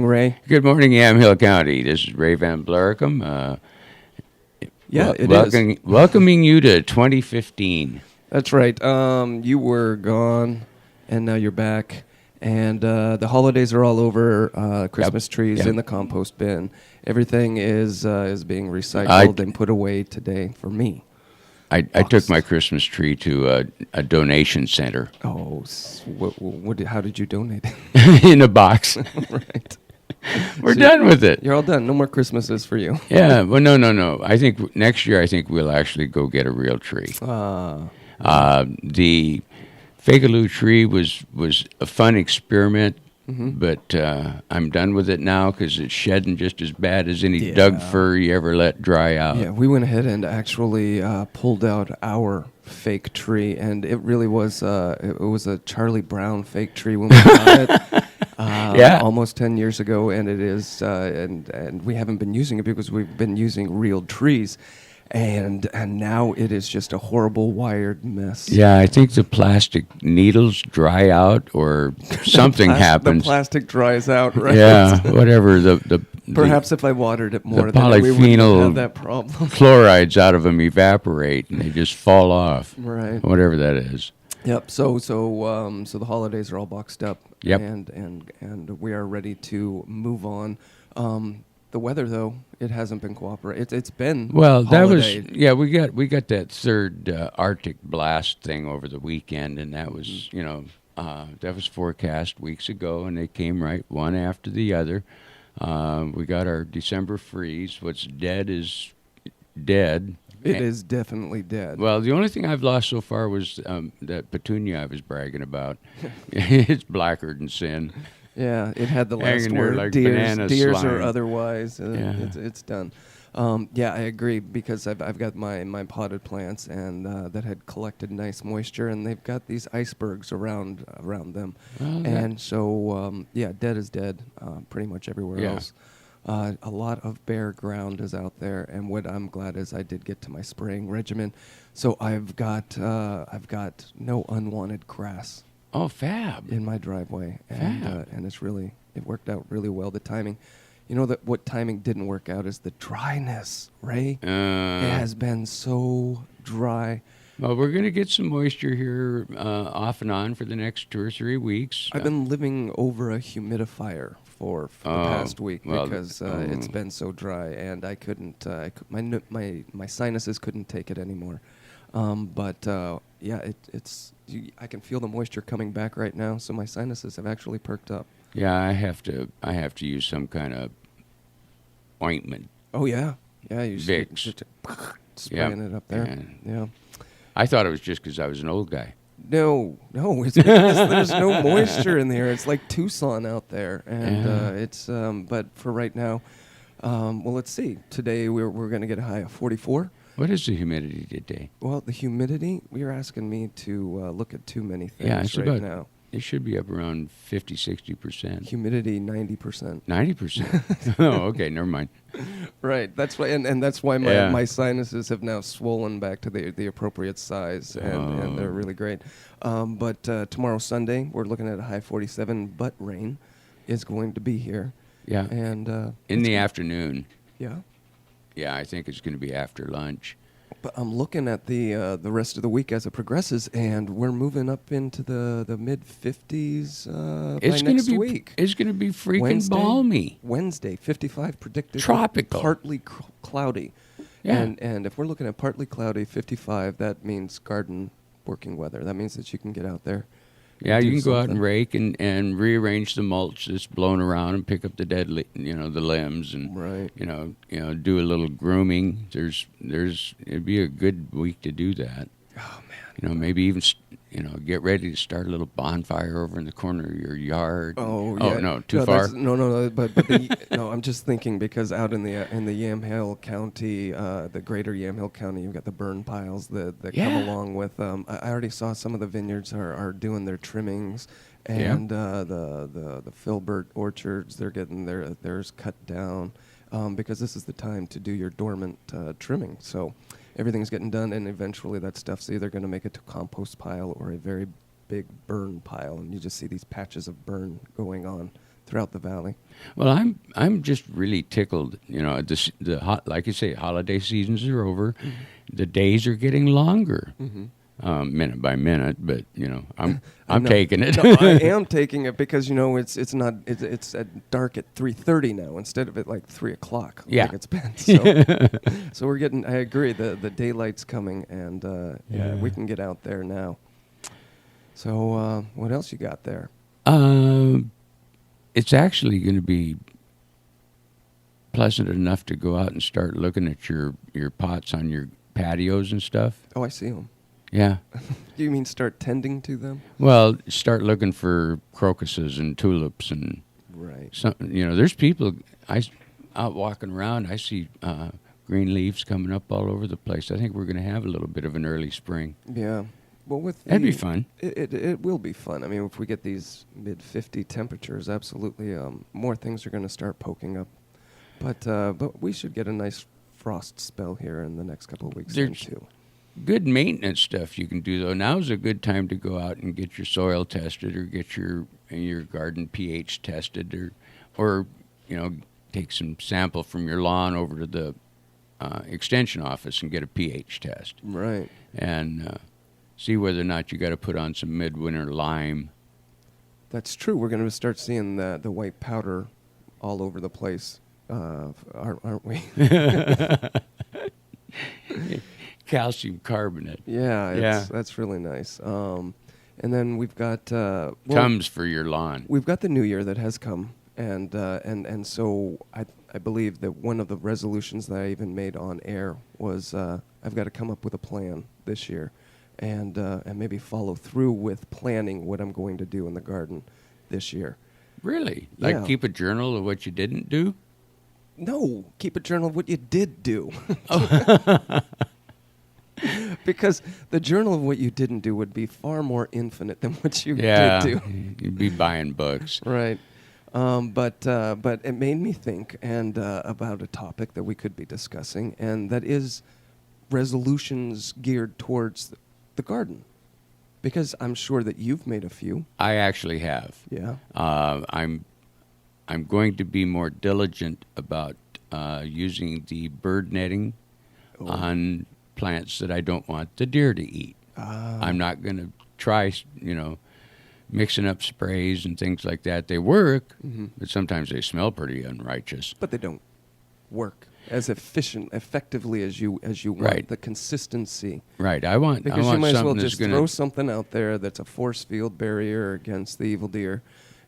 Ray. Good morning, Yamhill County. This is Ray Van Blaricum. Welcoming you to 2015. That's right. You were gone, and now you're back. And the holidays are all over. Christmas trees in the compost bin. Everything is being recycled and put away today for me. I took my Christmas tree to a donation center. Oh, how did you donate? In a box. Right. We're done with it. You're all done. No more Christmases for you. Yeah. Well, no. I think next year, we'll actually go get a real tree. The Fagaloo tree was a fun experiment, but I'm done with it now because it's shedding just as bad as any Doug fir you ever let dry out. Yeah, we went ahead and actually pulled out our fake tree, and it really was it was a Charlie Brown fake tree when we got it. Almost 10 years ago, and it is, and we haven't been using it because we've been using real trees, and now it is just a horrible wired mess. Yeah, I think the plastic needles dry out or something happens. The plastic dries out, right? Yeah, whatever. Perhaps if I watered it more, the then we wouldn't have polyphenol that problem. chlorides out of them evaporate and they just fall off. Right. Whatever that is. Yep. So the holidays are all boxed up. Yep. And we are ready to move on. The weather, though, it hasn't been cooperating. It's been holiday. We got that third Arctic blast thing over the weekend, and that was that was forecast weeks ago, and they came right one after the other. We got our December freeze. What's dead is dead. It is definitely dead. Well, the only thing I've lost so far was that petunia I was bragging about. It's blacker than sin. Yeah, it had the last Hanging word. there like Deers slime. or otherwise. It's done. I agree because I've got my potted plants and that had collected nice moisture, and they've got these icebergs around them, and so dead is dead pretty much everywhere else. A lot of bare ground is out there, and what I'm glad is I did get to my spraying regimen, so I've got no unwanted grass. Oh, fab! In my driveway, and it worked out really well. The timing, what timing didn't work out is the dryness. Ray, it has been so dry. Well, we're going to get some moisture here off and on for the next 2 or 3 weeks. I've been living over a humidifier for the past week because it's been so dry, and I couldn't. My sinuses couldn't take it anymore. I can feel the moisture coming back right now, so my sinuses have actually perked up. Yeah, I have to use some kind of ointment. Oh yeah, you Vicks. Spraying it up there. Yeah. I thought it was just because I was an old guy. No, it's because there's no moisture in there. It's like Tucson out there, and it's. But for right now, let's see. Today we're going to get a high of 44. What is the humidity today? Well, the humidity. You're asking me to look at too many things now. It should be up around 50, 60%. Humidity 90%. 90%. Oh, okay, never mind. Right, that's why, and that's why my sinuses have now swollen back to the appropriate size, and they're really great. But tomorrow, Sunday, we're looking at a high 47, but rain is going to be here. Yeah, and in the afternoon. Yeah. Yeah, I think it's going to be after lunch. But I'm looking at the rest of the week as it progresses, and we're moving up into the mid-50s by next week. It's going to be freaking balmy. Wednesday, 55 predicted. Tropical. Partly cloudy. Yeah. And if we're looking at partly cloudy, 55, that means garden working weather. That means that you can get out there. Yeah, you can go out and rake and rearrange the mulch that's blown around and pick up the dead, the limbs and do a little grooming. It'd be a good week to do that. Oh man. Maybe even get ready to start a little bonfire over in the corner of your yard. Oh yeah. Oh no, too far. No. But no, I'm just thinking because out in the Yamhill County, the greater Yamhill County, you've got the burn piles that come along with. I already saw some of the vineyards are doing their trimmings, and the filbert orchards, they're getting theirs cut down because this is the time to do your dormant trimming. So everything's getting done, and eventually that stuff's either going to make it to compost pile or a very big burn pile, and you just see these patches of burn going on throughout the valley. Well, I'm just really tickled. You know, like you say, holiday seasons are over. The days are getting longer, minute by minute. But you know, I'm taking it. No, I am taking it because it's not dark at 3:30 now instead of at like 3:00. Yeah. Like it's been. So, so we're getting. I agree. The daylight's coming, and we can get out there now. So what else you got there? It's actually going to be pleasant enough to go out and start looking at your pots on your patios and stuff. Oh, I see them. Yeah. You mean start tending to them? Well, start looking for crocuses and tulips and right. There's people out walking around. I see green leaves coming up all over the place. I think we're going to have a little bit of an early spring. Yeah. Well, that'd be fun. It will be fun. I mean, if we get these mid-50 temperatures, absolutely, more things are going to start poking up. But we should get a nice frost spell here in the next couple of weeks. There's too. Good maintenance stuff you can do though. Now's a good time to go out and get your soil tested or get your garden pH tested or take some sample from your lawn over to the extension office and get a pH test. Right. And see whether or not you got to put on some midwinter lime. That's true. We're going to start seeing the white powder all over the place, aren't we? Calcium carbonate. Yeah, that's really nice. And then we've got Tums for your lawn. We've got the new year that has come, and so I believe that one of the resolutions that I even made on air was I've got to come up with a plan this year. And maybe follow through with planning what I'm going to do in the garden this year. Really? Yeah. Like keep a journal of what you didn't do? No, keep a journal of what you did do. Because the journal of what you didn't do would be far more infinite than what you did do. You'd be buying books. Right. But it made me think about a topic that we could be discussing, and that is resolutions geared towards the garden, because I'm sure that you've made a few. I actually have. Yeah. I'm going to be more diligent about using the bird netting on plants that I don't want the deer to eat. I'm not going to try, mixing up sprays and things like that. They work, but sometimes they smell pretty unrighteous. But they don't work as effectively as you want. Right. The consistency. Right. I want because you might as well something just throw something out there that's a force field barrier against the evil deer,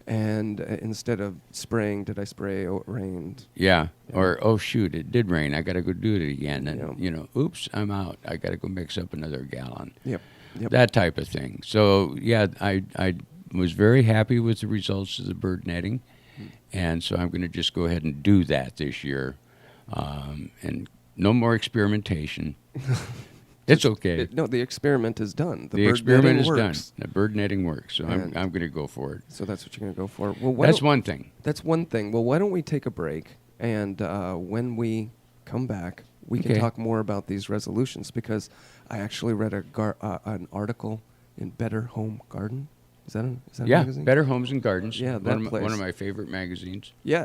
and instead of spraying, did I spray? Oh, it rained. Yeah. Or oh shoot, it did rain. I got to go do it again. And oops, I'm out. I got to go mix up another gallon. Yep. That type of thing. So yeah, I was very happy with the results of the bird netting, and so I'm going to just go ahead and do that this year. And no more experimentation. It's okay. The experiment is done. The experiment is done. The bird netting works, so I'm going to go for it. So that's what you're going to go for. Well, that's one thing. That's one thing. Well, why don't we take a break, and when we come back, we can talk more about these resolutions, because I actually read an article in Better Home Garden. Is that a magazine? Better Homes and Gardens. Yeah, one of my favorite magazines. Yeah.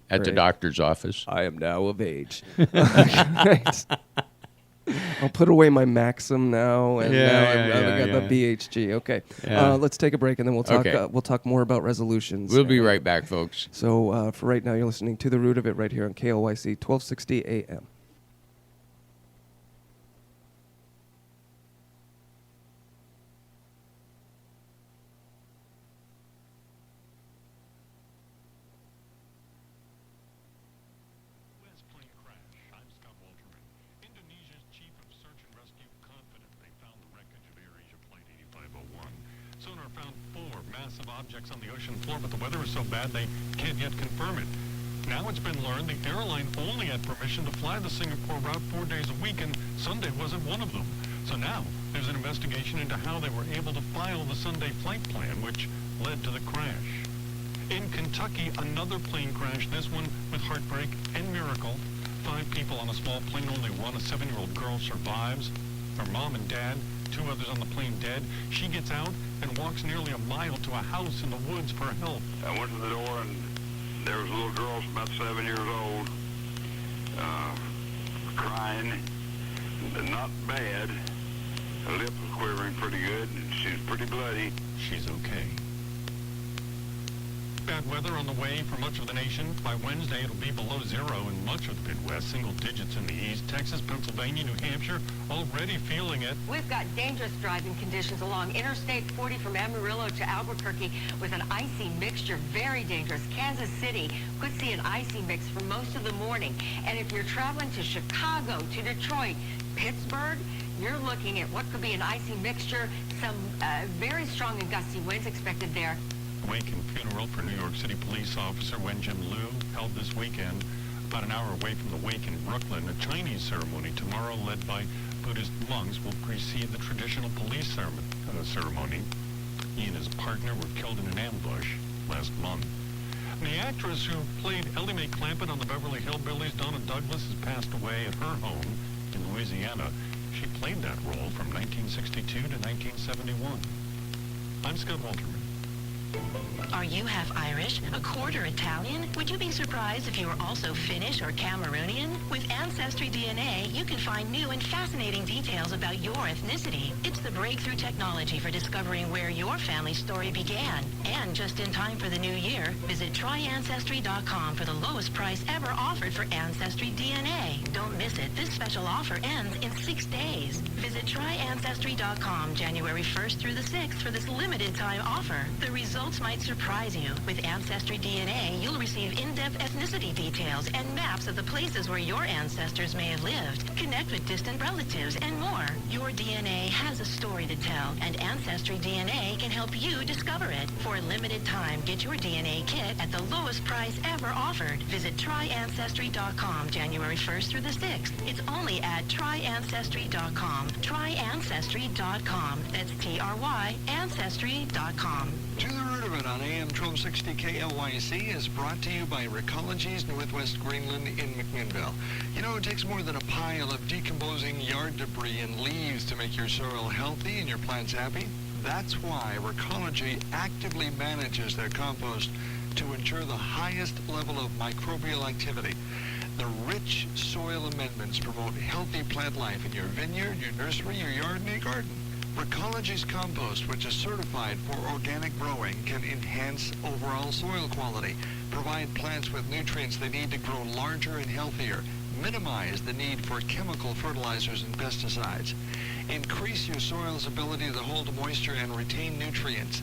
At the doctor's office. I am now of age. Right. I'll put away my Maxim now, and I've got the BHG. Okay, let's take a break, and then we'll talk. We'll talk more about resolutions. We'll be right back, folks. So for right now, you're listening to The Root of It right here on KLYC 1260 AM. Objects on the ocean floor, but the weather is so bad they can't yet confirm it. Now it's been learned the airline only had permission to fly the Singapore route 4 days a week, and Sunday wasn't one of them. So now there's an investigation into how they were able to file the Sunday flight plan, which led to the crash. In Kentucky, another plane crash, this one with heartbreak and miracle. 5 people on a small plane, only one, a 7-year-old girl, survives. Her mom and dad two others on the plane dead. She gets out and walks nearly a mile to a house in the woods for help. I went to the door, and there was a little girl about 7 years old, crying, not bad. Her lip was quivering pretty good. She was pretty bloody. She's okay. Bad weather on the way for much of the nation. By Wednesday, it'll be below zero in much of the Midwest, single digits in the east. Texas, Pennsylvania, New Hampshire, already feeling it. We've got dangerous driving conditions along Interstate 40 from Amarillo to Albuquerque with an icy mixture, very dangerous. Kansas City could see an icy mix for most of the morning. And if you're traveling to Chicago, to Detroit, Pittsburgh, you're looking at what could be an icy mixture, some very strong and gusty winds expected there. Wake and funeral for New York City police officer Wen Jim Liu held this weekend about an hour away from the wake in Brooklyn. A Chinese ceremony tomorrow led by Buddhist monks will precede the traditional police ceremony. He and his partner were killed in an ambush last month. And the actress who played Ellie Mae Clampett on the Beverly Hillbillies, Donna Douglas, has passed away at her home in Louisiana. She played that role from 1962 to 1971. I'm Scott Walterman. Are you half Irish, a quarter Italian? Would you be surprised if you were also Finnish or Cameroonian? With Ancestry DNA, you can find new and fascinating details about your ethnicity. It's the breakthrough technology for discovering where your family story began. And just in time for the new year, visit tryancestry.com for the lowest price ever offered for Ancestry DNA. Don't miss it. This special offer ends in 6 days. Visit tryancestry.com January 1st through the 6th for this limited time offer. The results might surprise you. With Ancestry DNA, you'll receive in-depth ethnicity details and maps of the places where your ancestors may have lived. Connect with distant relatives and more. Your DNA has a story to tell, and Ancestry DNA can help you discover it. For a limited time, get your DNA kit at the lowest price ever offered. Visit tryancestry.com January 1st through the 6th. It's only at tryancestry.com. Tryancestry.com. That's T-R-Y, ancestry.com. To the Root of It on AM 1260 KLYC is brought to you by Recology's Northwest Greenland in McMinnville. You know, it takes more than a pile of decomposing yard debris and leaves to make your soil healthy and your plants happy. That's why Recology actively manages their compost to ensure the highest level of microbial activity. The rich soil amendments promote healthy plant life in your vineyard, your nursery, your yard, and your garden. Recology's compost, which is certified for organic growing, can enhance overall soil quality, provide plants with nutrients they need to grow larger and healthier, minimize the need for chemical fertilizers and pesticides, increase your soil's ability to hold moisture and retain nutrients,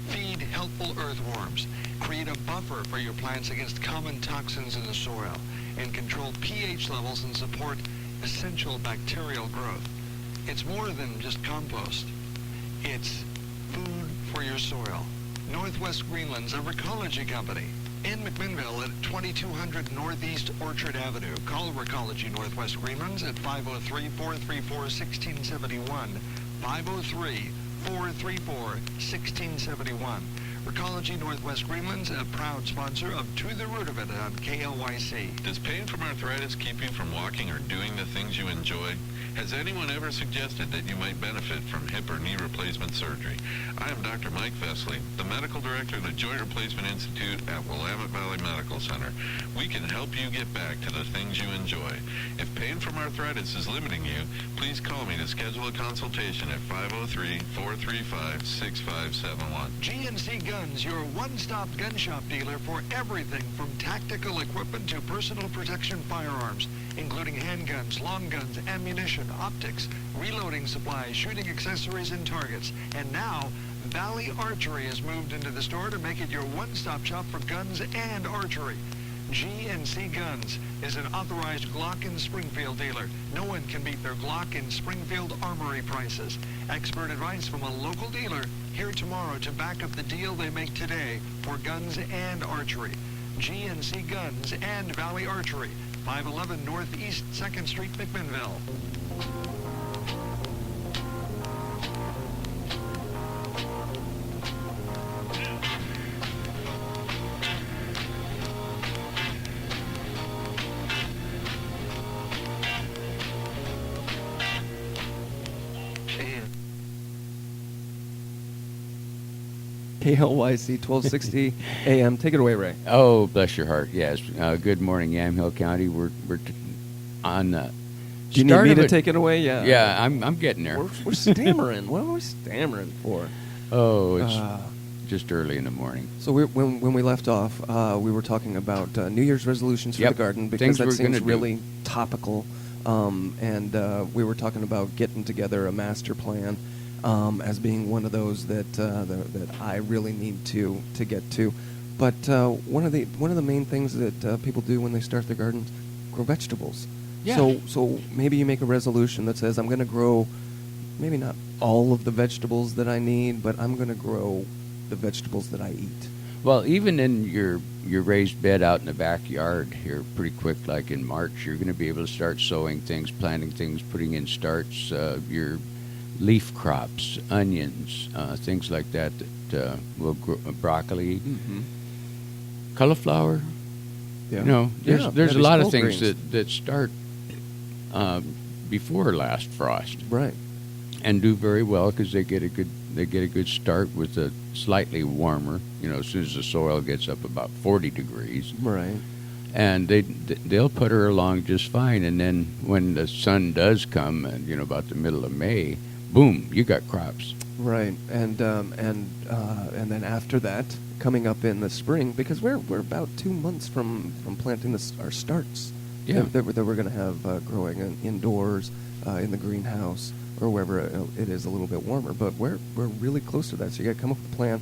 feed healthful earthworms, create a buffer for your plants against common toxins in the soil, and control pH levels and support essential bacterial growth. It's more than just compost. It's food for your soil. Northwest Greenland's a Recology company. In McMinnville at 2200 Northeast Orchard Avenue. Call Recology Northwest Greenlands at 503-434-1671. 503-434-1671. Recology Northwest Greenlands, a proud sponsor of To the Root of It on KLYC. Does pain from arthritis keep you from walking or doing the things you enjoy? Has anyone ever suggested that you might benefit from hip or knee replacement surgery? I am Dr. Mike Vesley, the medical director of the Joint Replacement Institute at Willamette Valley Medical Center. We can help you get back to the things you enjoy. If pain from arthritis is limiting you, please call me to schedule a consultation at 503-435-6571. GNC Guns, your one-stop gun shop dealer for everything from tactical equipment to personal protection firearms, including handguns, long guns, ammunition, optics, reloading supplies, shooting accessories, and targets. And now, Valley Archery has moved into the store to make it your one-stop shop for guns and archery. GNC Guns is an authorized Glock and Springfield dealer. No one can beat their Glock and Springfield armory prices. Expert advice from a local dealer here tomorrow to back up the deal they make today for guns and archery. GNC Guns and Valley Archery, 511 Northeast 2nd Street, McMinnville. KLYC 1260 AM. Take it away, Ray. Oh, bless your heart. Yes. Good morning, Yamhill County. We're on the. Do you need me to take it away? Yeah. Yeah, I'm getting there. We're stammering. What are we stammering for? Oh, it's just early in the morning. So when we left off, we were talking about New Year's resolutions for Yep. the garden because Things that we're seems gonna do. really topical. And we were talking about getting together a master plan as being one of those that I really need to get to. But one of the main things that people do when they start their gardens, grow vegetables. Yeah. So maybe you make a resolution that says I'm going to grow maybe not all of the vegetables that I need, but I'm going to grow the vegetables that I eat. Well, even in your raised bed out in the backyard here, pretty quick, like in March, you're going to be able to start sowing things, planting things, putting in starts, your leaf crops, onions, things like that will grow, broccoli, cauliflower. Yeah. You know, there's a these lot of cold things greens. that start before last frost Right. and do very well because they get a good start with a slightly warmer. You know, as soon as the soil gets up about 40 degrees, Right. and they'll putter along just fine. And then when the sun does come, and about the middle of May, boom, you got crops. Right. And then after that, coming up in the spring, because we're about 2 months from planting our starts. Yeah. That we're going to have growing indoors in the greenhouse or wherever it is a little bit warmer. But we're really close to that. So you got to come up with a plan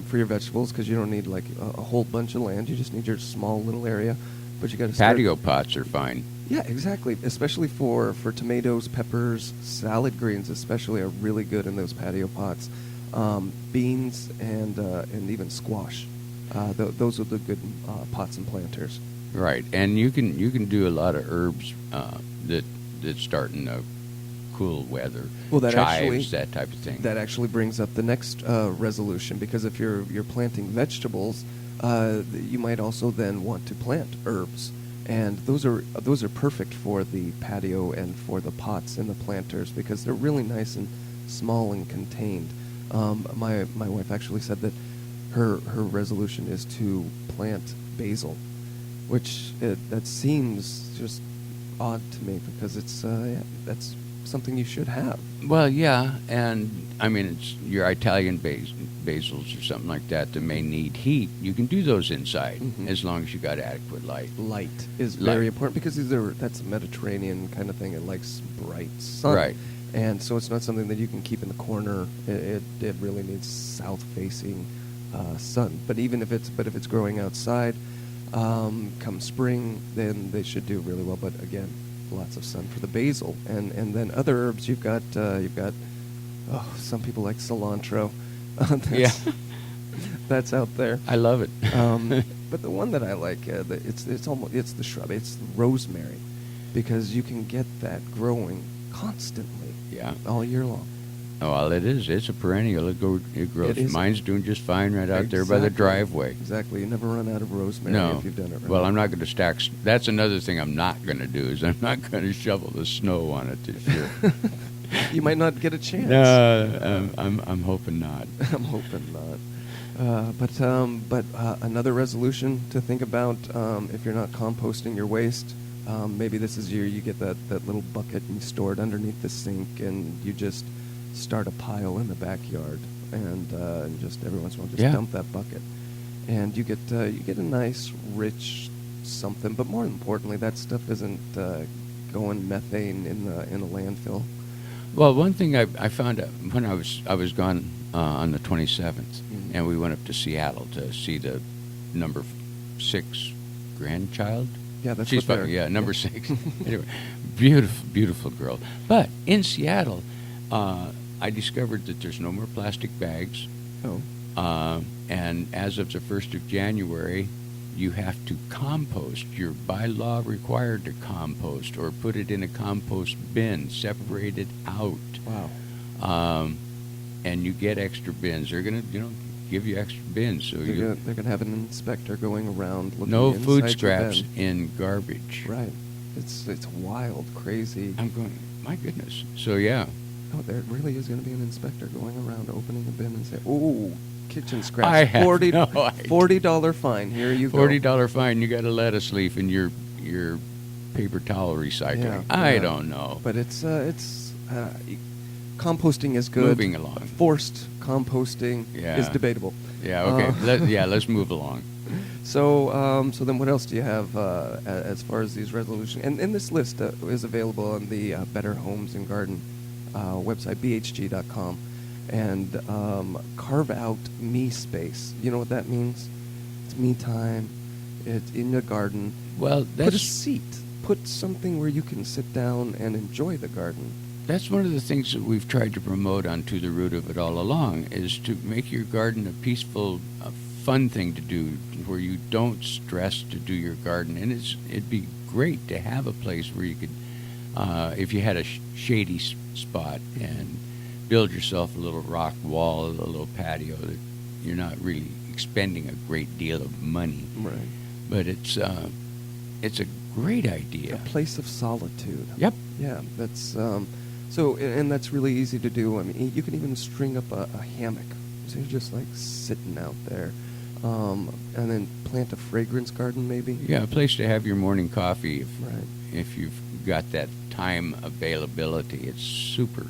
for your vegetables because you don't need like a whole bunch of land. You just need your small little area. But you got to Patio pots are fine. Yeah, exactly. Especially for tomatoes, peppers, salad greens, especially are really good in those patio pots. Beans and even squash. Those are the good pots and planters. Right, and you can do a lot of herbs that start in the cool weather. Well, that chives, that type of thing. That actually brings up the next resolution because if you're planting vegetables, you might also then want to plant herbs, and those are perfect for the patio and for the pots and the planters because they're really nice and small and contained. My wife actually said that her resolution is to plant basil, which that seems just odd to me because that's something you should have. Well, yeah, and I mean it's your Italian basils or something like that may need heat. You can do those inside as long as you got adequate light. Light is very important because that's a Mediterranean kind of thing. It likes bright sun. Right. And so it's not something that you can keep in the corner. It really needs south-facing sun. But if it's growing outside, come spring, then they should do really well. But again, lots of sun for the basil, and then other herbs. You've got some people like cilantro. That's out there. I love it. But the one that I like, it's the shrub. It's rosemary, because you can get that growing constantly. Yeah. All year long. Oh, well, it is. It's a perennial. It grows. It is. Mine's doing just fine right out there by the driveway. Exactly. You never run out of rosemary No. if you've done it right. Well, I'm not going to stack. That's another thing I'm not going to do is I'm not going to shovel the snow on it this year. You might not get a chance. No, I'm hoping not. I'm hoping not. But another resolution to think about if you're not composting your waste. Maybe this is you get that little bucket and you store it underneath the sink and you just start a pile in the backyard and just every once in a while just dump that bucket. And you get a nice rich something, but more importantly that stuff isn't going methane in the landfill. Well, one thing I found out when I was gone on the 27th, and we went up to Seattle to see the number 6 grandchild. Yeah, that's She's what they're- yeah, number 6. Anyway, beautiful girl. But in Seattle, I discovered that there's no more plastic bags. Oh. And as of the 1st of January, you have to compost. You're by law required to compost or put it in a compost bin, separate it out. Wow. And you get extra bins. They're going to, give you extra bins. So they're gonna have an inspector going around looking no inside food your scraps bin. in garbage. Right. It's wild, crazy. I'm going, my goodness. So yeah. Oh, there really is going to be an inspector going around opening a bin and say, "Oh, kitchen scraps. I have $40, no idea. $40 fine. Here you go. $40 fine. You got a lettuce leaf in your paper towel recycling. Yeah, I yeah. don't know. But composting is good. Moving along. Forced composting Yeah. is debatable. Yeah. Okay. Let's move along. So then what else do you have as far as these resolutions? And this list is available on the Better Homes and Garden website, bhg.com. And carve out me space. You know what that means? It's me time. It's in the garden. Well, Put a that's seat. Put something where you can sit down and enjoy the garden. that's one of the things that we've tried to promote on To the Root of It all along, is to make your garden a peaceful, fun thing to do, where you don't stress to do your garden. And it'd be great to have a place where you could, if you had a shady spot, and build yourself a little rock wall, a little patio that you're not really expending a great deal of money. Right. But it's a great idea. A place of solitude. Yep. Yeah, that's so, and that's really easy to do. I mean, you can even string up a hammock, so you're just like sitting out there, and then plant a fragrance garden, maybe. Yeah, a place to have your morning coffee Right. if you've got that time availability. It's super.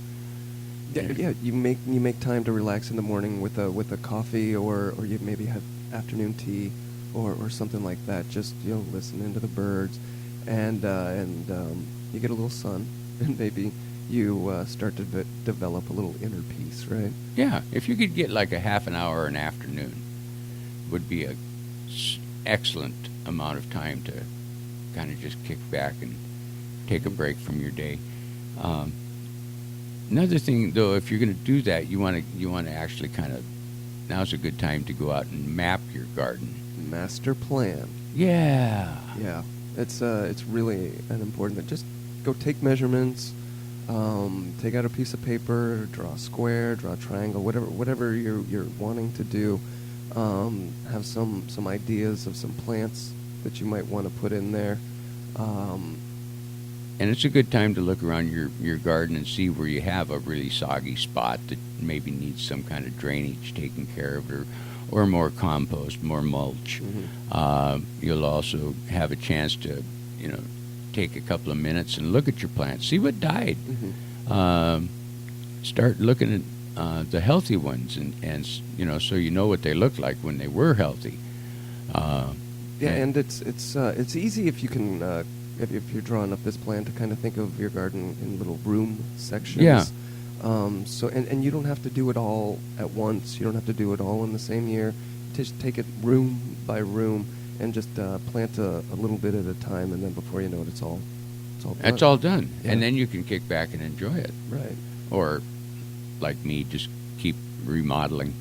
Yeah, you make time to relax in the morning with a coffee, or you maybe have afternoon tea, or something like that. Just listening to the birds, and you get a little sun, and maybe you start to develop a little inner peace, right? Yeah, if you could get like a half an hour an afternoon, would be a excellent amount of time to kind of just kick back and take a break from your day. Another thing, though, if you're going to do that, you want to actually kind of, now's a good time to go out and map your garden. Master plan. Yeah. Yeah, it's really an important thing. Just go take measurements, take out a piece of paper, draw a square, draw a triangle, whatever you're wanting to do. Have some ideas of some plants that you might want to put in there. And it's a good time to look around your garden and see where you have a really soggy spot that maybe needs some kind of drainage taken care of, or more compost, more mulch. Mm-hmm. You'll also have a chance to, take a couple of minutes and look at your plants, see what died. Mm-hmm. Start looking at the healthy ones, and so you know what they looked like when they were healthy. And it's easy if you can. If you're drawing up this plan, to kind of think of your garden in little room sections. Yeah. So and you don't have to do it all at once. You don't have to do it all in the same year. Just take it room by room and just plant a little bit at a time, and then before you know it, it's all done. That's all done, Yeah. and then you can kick back and enjoy it. Right. Or, like me, just keep remodeling.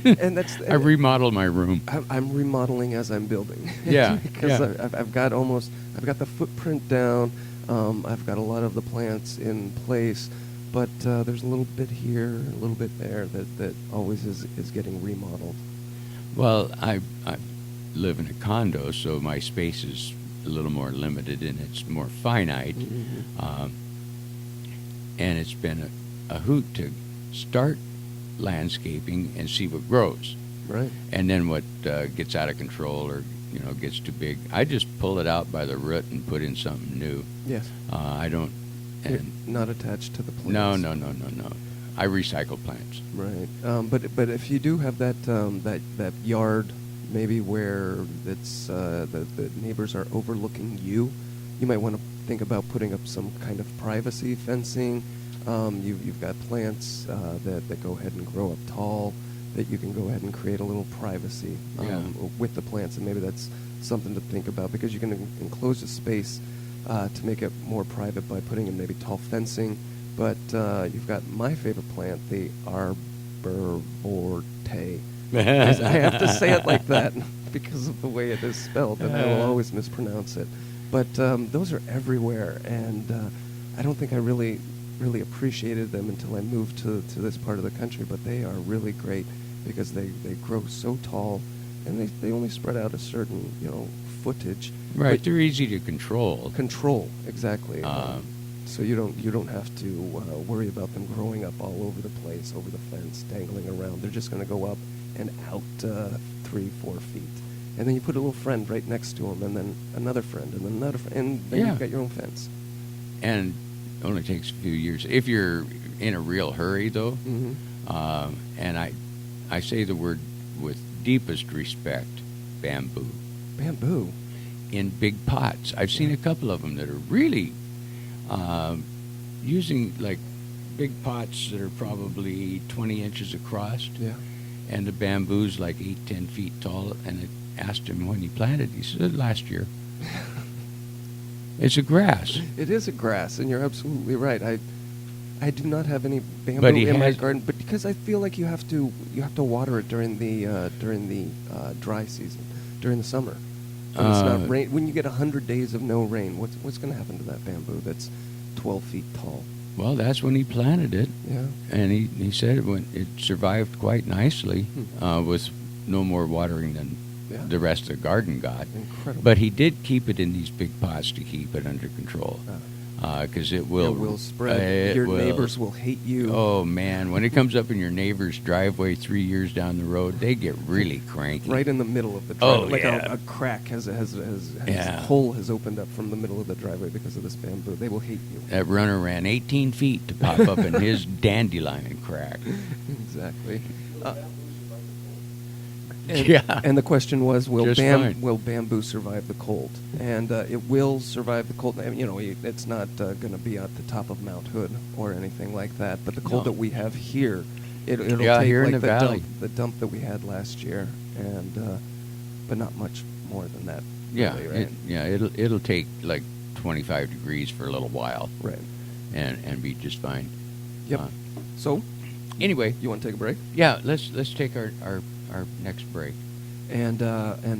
And that's I remodel my room. I'm remodeling as I'm building. Yeah, Because yeah. I've got the footprint down. I've got a lot of the plants in place, but there's a little bit here, a little bit there that always is getting remodeled. Well, I live in a condo, so my space is a little more limited and it's more finite. Mm-hmm. And it's been a hoot to start landscaping and see what grows. Right. And then what gets out of control or gets too big, I just pull it out by the root and put in something new. Yes. I don't. You're And not attached to the plants. no. I recycle plants. Right. But if you do have that yard, maybe where it's the neighbors are overlooking you might want to think about putting up some kind of privacy fencing. You've got plants that go ahead and grow up tall, that you can go ahead and create a little privacy with the plants, and maybe that's something to think about, because you can enclose the space to make it more private by putting in maybe tall fencing. But you've got my favorite plant, the arborvitae. I have to say it like that because of the way it is spelled, and I will always mispronounce it. But those are everywhere, and I don't think I really appreciated them until I moved to this part of the country. But they are really great because they grow so tall, and they only spread out a certain footage. Right, But they're easy to control. Control, exactly. So you don't have to worry about them growing up all over the place, over the fence, dangling around. They're just going to go up and out 3-4 feet. And then you put a little friend right next to them, and then another friend, and then another friend, and then Yeah. you've got your own fence. And it only takes a few years. If you're in a real hurry, though, Mm-hmm. and I say the word with deepest respect, bamboo. Bamboo. In big pots. I've seen a couple of them that are really using like big pots that are probably 20 inches across, Yeah. and the bamboo's like 8-10 feet tall. And I asked him when he planted. He said last year. It's a grass. It is a grass, and you're absolutely right. I do not have any bamboo But he in my has- garden, but because I feel like you have to water it during the dry season, during the summer. When it's not rain. When you get 100 days of no rain, what's going to happen to that bamboo that's 12 feet tall? Well, that's when he planted it, Yeah. and he said it survived quite nicely with no more watering than Yeah. the rest of the garden got. Incredible. But he did keep it in these big pots to keep it under control, because it will It will spread. it Your will- neighbors will hate you. Oh man, when it comes up in your neighbor's driveway 3 years down the road, they get really cranky. Right in the middle of the Oh, driveway. Like yeah. a crack has Yeah. a hole has opened up from the middle of the driveway because of this bamboo. They will hate you. That runner ran 18 feet to pop up in his dandelion crack. Exactly. Yeah. And the question was, Just fine. will bamboo survive the cold? And it will survive the cold. You know, it's not going to be at the top of Mount Hood or anything like that. But the cold No. that we have here, it'll Yeah, take here in like the valley. the dump that we had last year, and but not much more than that. Yeah, really, right? it'll take like 25 degrees for a little while, Right. and be just fine. Yep. Uh, So, Anyway, you want to take a break? yeah, let's take our next break. And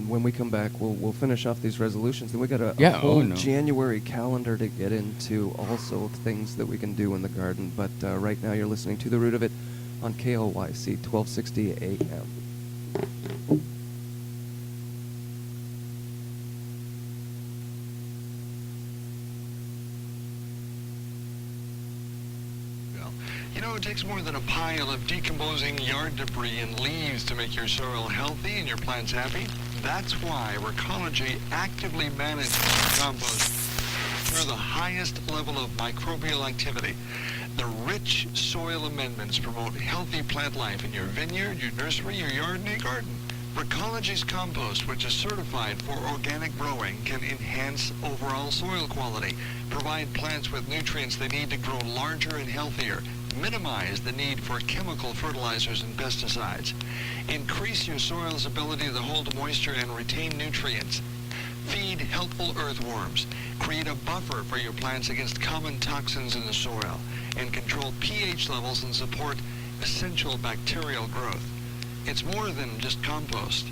when we come back, we'll finish off these resolutions. Then we got a Yeah, whole oh, no. January calendar to get into, also things that we can do in the garden. But right now, you're listening to The Root of It on KLYC 1260 AM. You know, it takes more than a pile of decomposing yard debris and leaves to make your soil healthy and your plants happy. That's why Recology actively manages compost near the highest level of microbial activity. The rich soil amendments promote healthy plant life in your vineyard, your nursery, your yard, and your garden. Recology's compost, which is certified for organic growing, can enhance overall soil quality, provide plants with nutrients they need to grow larger and healthier, minimize the need for chemical fertilizers and pesticides, increase your soil's ability to hold moisture and retain nutrients, feed helpful earthworms, create a buffer for your plants against common toxins in the soil, and control pH levels and support essential bacterial growth. It's more than just compost.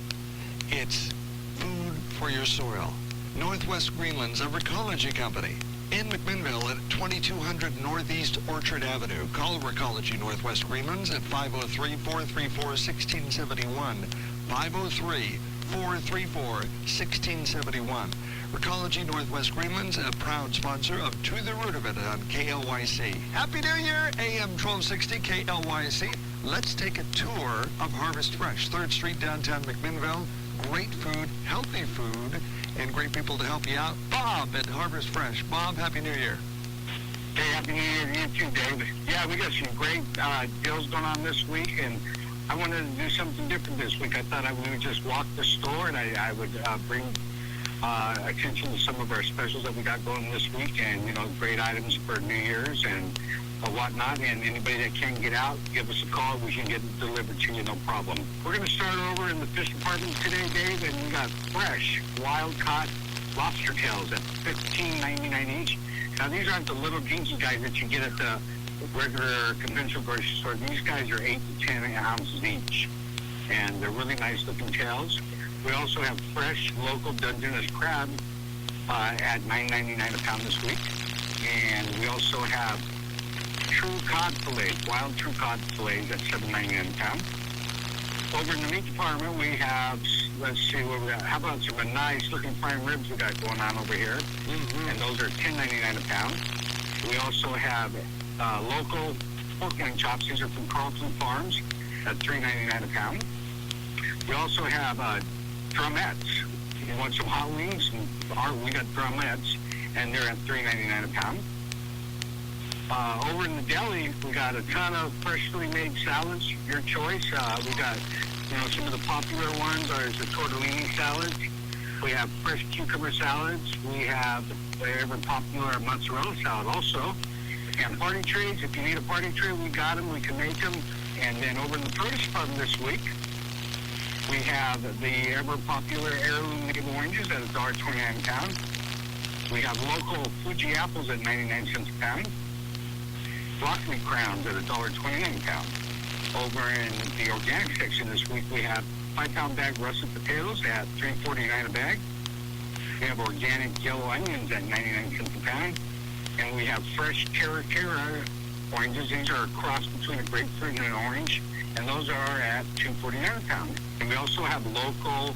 It's food for your soil. Northwest Greenland's a Recology company. In McMinnville at 2200 Northeast Orchard Avenue. Call Recology Northwest Greenlands at 503-434-1671. 503-434-1671. Recology Northwest Greenlands, a proud sponsor of To the Root of It on KLYC. Happy New Year, AM 1260 KLYC. Let's take a tour of Harvest Fresh, 3rd Street, downtown McMinnville. Great food, healthy food, and great people to help you out. Bob at Harvest Fresh. Bob, Happy New Year. Hey, Happy New Year to you too, Dave. Yeah, we got some great deals going on this week, and I wanted to do something different this week. I thought we would just walk the store, and I would bring attention to some of our specials that we got going this week, and, you know, great items for New Year's and whatnot. And anybody that can get out, give us a call. We can get it delivered to you, no problem. We're going to start over in the fish department today, Dave, and we got fresh, wild-caught lobster tails at $15.99 each. Now, these aren't the little dinky guys that you get at the regular conventional grocery store. These guys are 8 to 10 ounces each, and they're really nice-looking tails. We also have fresh, local Dungeness crab at $9.99 a pound this week, and we also have true cod fillets, wild true cod fillets at $7.99 a pound. Over in the meat department, we have, let's see what we got. How about some nice-looking prime ribs we got going on over here? And those are $10.99 a pound. We also have local pork loin chops. These are from Carlton Farms at $3.99 a pound. We also have drumettes. You want some hot wings? We got drumettes, and they're at $3.99 a pound. Over in the deli, we got a ton of freshly made salads, your choice. We got, some of the popular ones are the tortellini salads. We have fresh cucumber salads. We have the ever popular mozzarella salad also. And party trays, if you need a party tray, we got them. We can make them. And then over in the produce department this week, we have the ever popular heirloom navel oranges at $1.29 a pound. We have local Fuji apples at 99 cents a pound. Broccoli crowns at $1.29 a pound. Over in the organic section this week, we have 5-pound bag russet potatoes at $3.49 a bag. We have organic yellow onions at 99 cents a pound. And we have fresh Terra oranges. These are a cross between a grapefruit and an orange. And those are at $2.49 a pound. And we also have local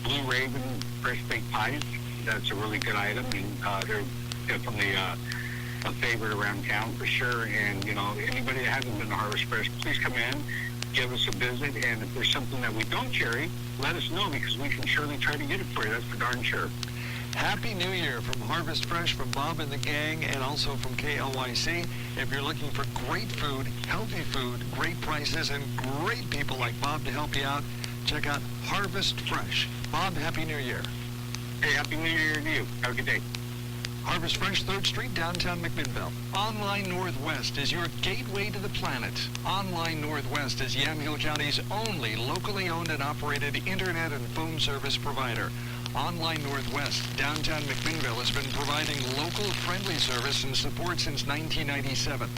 Blue Raven fresh baked pies. That's a really good item. And they're definitely a favorite around town for sure. And, anybody that hasn't been to Harvest Fresh, please come in, give us a visit. And if there's something that we don't carry, let us know because we can surely try to get it for you. That's for darn sure. Happy New Year from Harvest Fresh, from Bob and the gang, and also from KLYC. If you're looking for great food, healthy food, great prices, and great people like Bob to help you out, check out Harvest Fresh. Bob, Happy New Year. Hey, Happy New Year to you. Have a good day. Harvest Fresh, 3rd Street, downtown McMinnville. Online Northwest is your gateway to the planet. Online Northwest is Yamhill County's only locally owned and operated internet and phone service provider. Online Northwest, downtown McMinnville, has been providing local friendly service and support since 1997.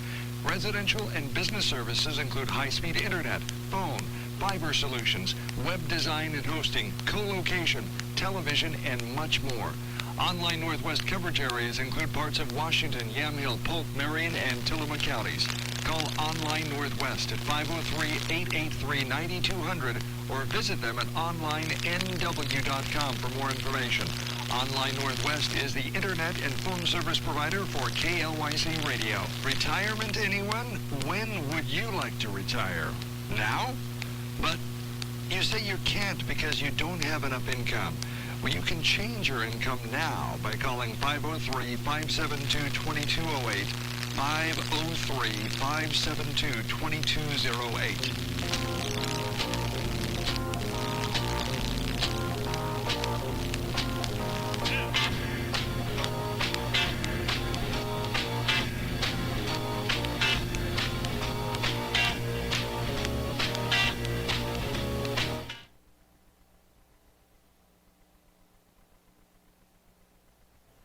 Residential and business services include high-speed internet, phone, fiber solutions, web design and hosting, co-location, television, and much more. Online Northwest coverage areas include parts of Washington, Yamhill, Polk, Marion, and Tillamook counties. Call Online Northwest at 503-883-9200 or visit them at onlinenw.com for more information. Online Northwest is the internet and phone service provider for KLYC Radio. Retirement, anyone? When would you like to retire? Now? But you say you can't because you don't have enough income. Well, you can change your income now by calling 503-572-2208, 503-572-2208.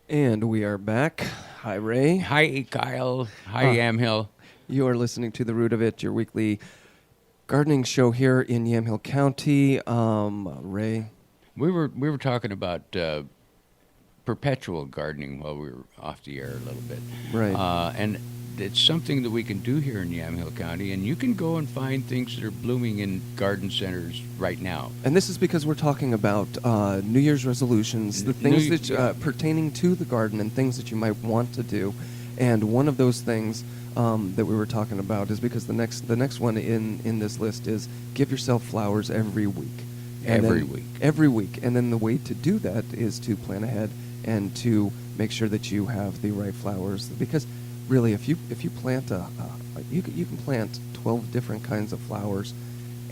And we are back. Hi, Ray. Hi, Kyle. Hi, Yamhill. You are listening to The Root of It, your weekly gardening show here in Yamhill County. Ray? We were talking about perpetual gardening while we were off the air a little bit. Right. And it's something that we can do here in Yamhill County, and you can go and find things that are blooming in garden centers right now. And this is because we're talking about New Year's resolutions, the things that pertaining to the garden and things that you might want to do. And one of those things that we were talking about is because the next one in this list is give yourself flowers every week. Every week. Every week. And then the way to do that is to plan ahead and to make sure that you have the right flowers. Because really, if you plant you can plant 12 different kinds of flowers,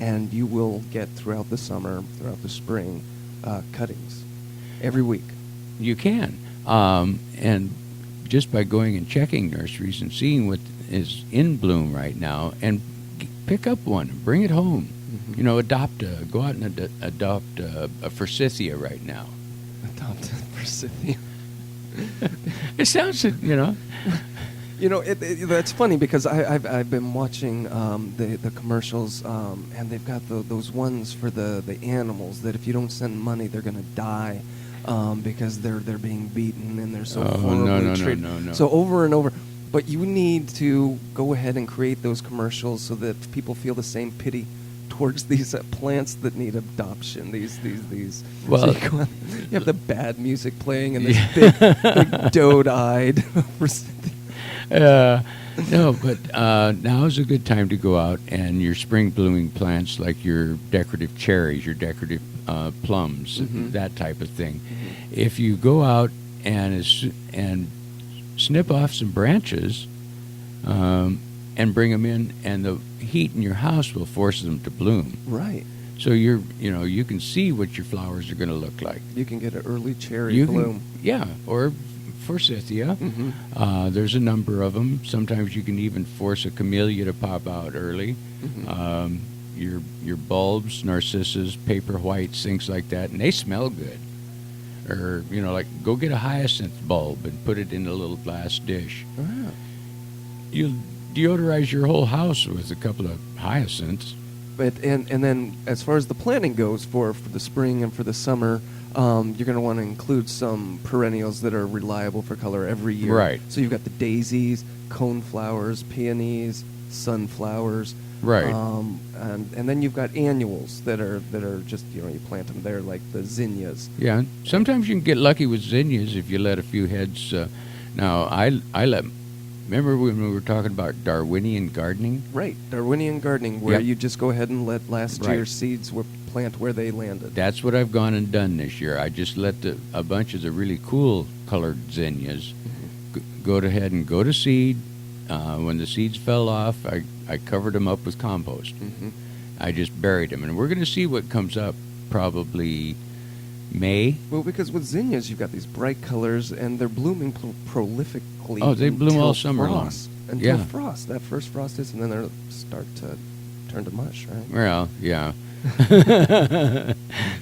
and you will get throughout the summer, throughout the spring, cuttings every week. You can, and just by going and checking nurseries and seeing what is in bloom right now, and pick up one, and bring it home. Mm-hmm. Go out and adopt a forsythia right now. Adopt a forsythia. It sounds, that's funny because I've been watching the commercials, and they've got those ones for the animals that if you don't send money, they're going to die because they're being beaten and they're so horribly treated. No. So over and over. But you need to go ahead and create those commercials so that people feel the same pity towards these plants that need adoption. These. Well, so you have the bad music playing and this big doe-eyed. No, but now is a good time to go out and your spring blooming plants, like your decorative cherries, your decorative plums, that type of thing. If you go out and snip off some branches and bring them in, and the heat in your house will force them to bloom. Right. So you can see what your flowers are going to look like. You can get an early cherry bloom. Or forsythia. There's a number of them. Sometimes you can even force a camellia to pop out early. Your bulbs, narcissus, paper whites, things like that, and they smell good. Or like go get a hyacinth bulb and put it in a little glass dish. Ah. You'll deodorize your whole house with a couple of hyacinths. But and then as far as the planting goes for the spring and for the summer, you're going to want to include some perennials that are reliable for color every year. Right. So you've got the daisies, coneflowers, peonies, sunflowers. Right. And then you've got annuals that are just you plant them there, like the zinnias. Yeah. Sometimes you can get lucky with zinnias if you let a few heads. Now I let. Remember when we were talking about Darwinian gardening? Right, Darwinian gardening, where Yep. you just go ahead and let last Right. year's seeds plant where they landed. That's what I've gone and done this year. I just let a bunch of the really cool colored zinnias go ahead and go to seed. When the seeds fell off, I covered them up with compost. I just buried them, and we're going to see what comes up probably May. Well, because with zinnias, you've got these bright colors, and they're blooming prolifically. Oh, they bloom all until summer long. frost. Until Yeah. frost. That first frost is, and then they'll start to turn to mush, right? Well, yeah.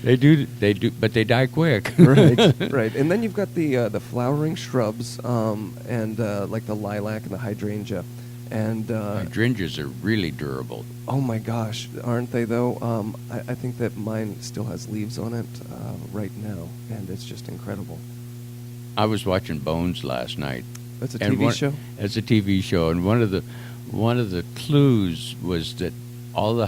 They do, but they die quick. Right. And then you've got the flowering shrubs, and like the lilac and the hydrangea, and Hydrangeas are really durable. oh my gosh, aren't they though? I think that mine still has leaves on it right now, and it's just incredible. I was watching Bones last night. That's a And TV show. It's a TV show, and one of the clues was that all the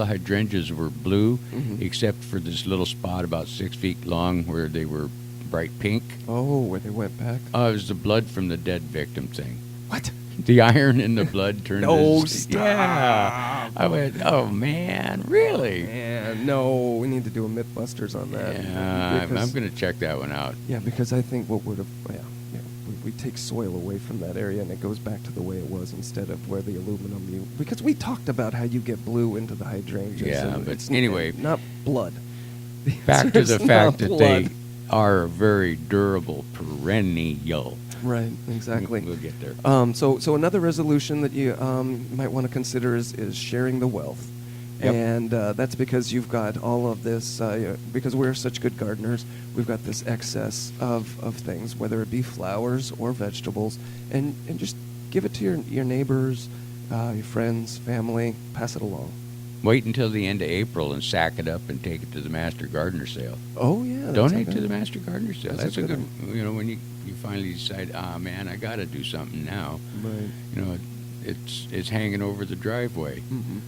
hydrangeas were blue, except for this little spot about 6 feet long where they were bright pink. Oh, where they went back. Oh, it was the blood from the dead victim thing. What? The iron in the blood turned. No, stop. Yeah. I went, oh man, really? Yeah, no, we need to do a MythBusters on that. Yeah, I'm Because- going to check that one out. Yeah, because I think what would have, we take soil away from that area and it goes back to the way it was instead of where the aluminum because we talked about how you get blue into the hydrangeas. Yeah, and but it's anyway, not blood. Back to the It's fact not that blood. they are a very durable perennial. Right, exactly. We'll get there. So another resolution that you might want to consider is sharing the wealth. Yep. And that's because you've got all of this, because we're such good gardeners, we've got this excess of things, whether it be flowers or vegetables, and just give it to your neighbors, your friends, family, pass it along. Wait until the end of April and sack it up and take it to the Master Gardener Sale. Oh, yeah. that's Donate a to good- the Master Gardener Sale. That's a That's a good good, when you finally decide, man, I got to do something now. Right. It's hanging over the driveway. Mm-hmm.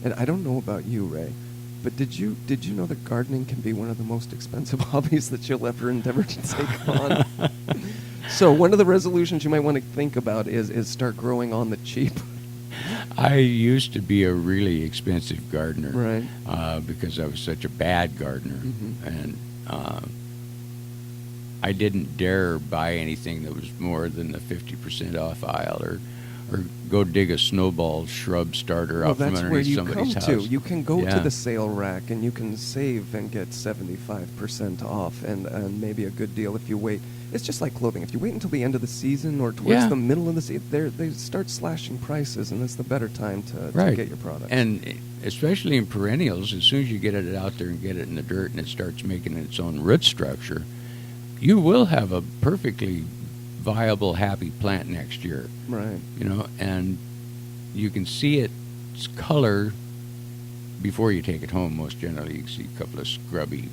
And I don't know about you, Ray, but did you know that gardening can be one of the most expensive hobbies that you'll ever endeavor to take on? So one of the resolutions you might want to think about is start growing on the cheap. I used to be a really expensive gardener, Right. Because I was such a bad gardener, and I didn't dare buy anything that was more than the 50% off aisle, or go dig a snowball shrub starter Well, out from that's where underneath you come somebody's house. to. You can go to Yeah. the sale rack and you can save and get 75% off and maybe a good deal if you wait. It's just like clothing. If you wait until the end of the season or towards Yeah. the middle of the season, they start slashing prices, and it's the better time to get your product. And especially in perennials, as soon as you get it out there and get it in the dirt and it starts making its own root structure, you will have a perfectly viable, happy plant next year. Right. And you can see its color before you take it home. Most generally, you can see a couple of scrubby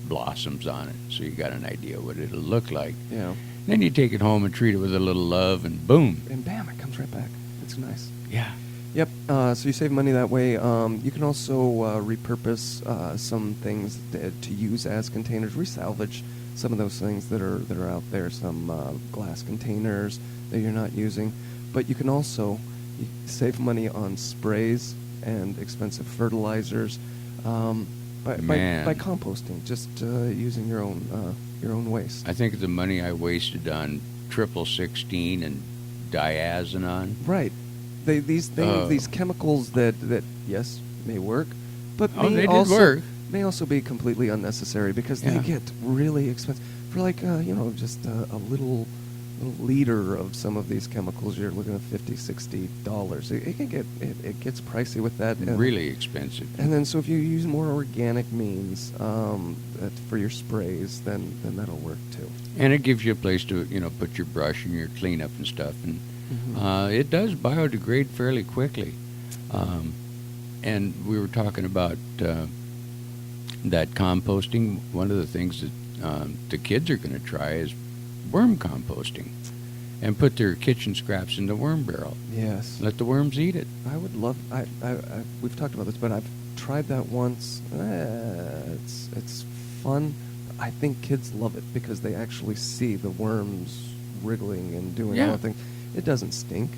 blossoms on it, so you got an idea what it'll look like. Yeah. Then you take it home and treat it with a little love, and boom. And bam, it comes right back. It's nice. Yeah. Yep. So you save money that way. You can also repurpose some things to use as containers. Resalvage some of those things that are out there. Some glass containers that you're not using. but you can also save money on sprays and expensive fertilizers by composting, just using your own waste. I think of the money I wasted on triple 16 and diazinon. Right. These things, these chemicals that yes may work, but they did work. May also be completely unnecessary because they get really expensive. For like just a little liter of some of these chemicals, you're looking at $50-$60. It gets pricey with that. Really expensive. And then so if you use more organic means for your sprays, then that'll work too. And it gives you a place to put your brush and your cleanup and stuff, and it does biodegrade fairly quickly. And we were talking about that composting. One of the things that the kids are going to try is worm composting, and put their kitchen scraps in the worm barrel. Yes. Let the worms eat it. I would love. We've talked about this, but I've tried that once. It's fun. I think kids love it because they actually see the worms wriggling and doing all the things. It doesn't stink